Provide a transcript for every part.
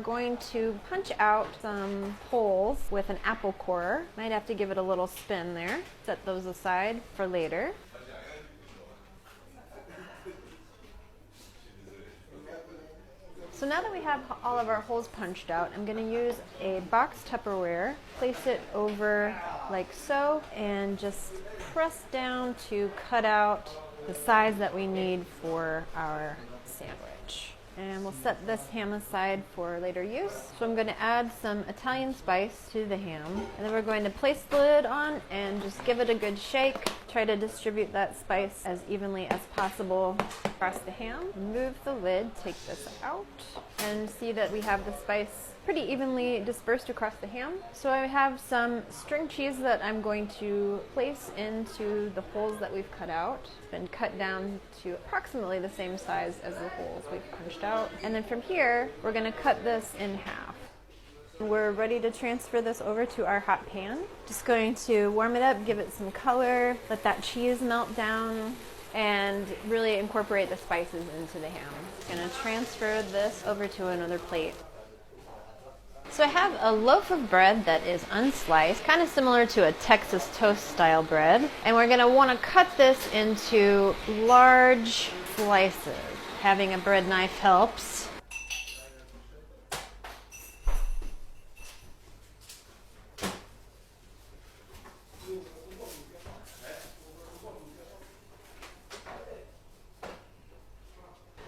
I'm going to punch out some holes with an apple corer. Might have to give it a little spin there. Set those aside for later. So now that we have all of our holes punched out, I'm going to use a box Tupperware, place it over like so, and just press down to cut out the size that we need for our sandwich. And we'll set this ham aside for later use. So I'm going to add some Italian spice to the ham. And then we're going to place the lid on and just give it a good shake. Try to distribute that spice as evenly as possible across the ham. Remove the lid, take this out, and see that we have the spice pretty evenly dispersed across the ham. So I have some string cheese that I'm going to place into the holes that we've cut out. It's been cut down to approximately the same size as the holes we've punched out. And then from here, we're going to cut this in half. We're ready to transfer this over to our hot pan. Just going to warm it up, give it some color, let that cheese melt down, and really incorporate the spices into the ham. I'm going to transfer this over to another plate. So I have a loaf of bread that is unsliced, kind of similar to a Texas toast style bread. And we're going to want to cut this into large slices. Having a bread knife helps.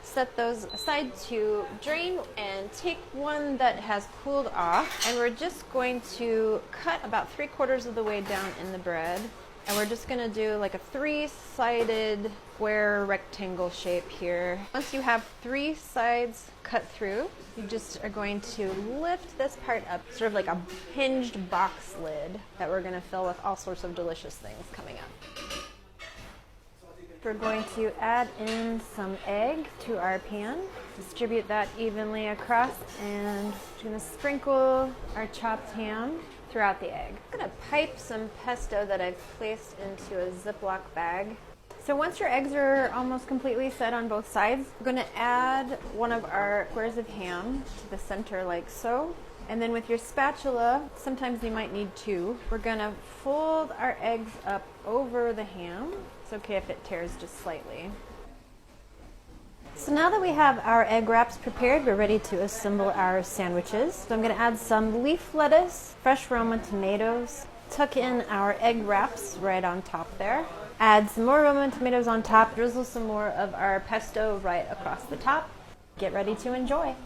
Set those aside to drain and take one that has cooled off, and we're just going to cut about 3/4 of the way down in the bread, and we're just going to do like a 3-sided square rectangle shape here. Once you have 3 sides cut through, you just are going to lift this part up, sort of like a hinged box lid that we're going to fill with all sorts of delicious things coming up. We're going to add in some egg to our pan, distribute that evenly across, and we're going to sprinkle our chopped ham throughout the egg. I'm going to pipe some pesto that I've placed into a Ziploc bag. So once your eggs are almost completely set on both sides, we're going to add one of our squares of ham to the center like so. And then with your spatula, sometimes you might need 2, we're going to fold our eggs up over the ham. It's okay if it tears just slightly. So now that we have our egg wraps prepared, we're ready to assemble our sandwiches. So I'm going to add some leaf lettuce, fresh Roma tomatoes, tuck in our egg wraps right on top there. Add some more Roma tomatoes on top, drizzle some more of our pesto right across the top. Get ready to enjoy.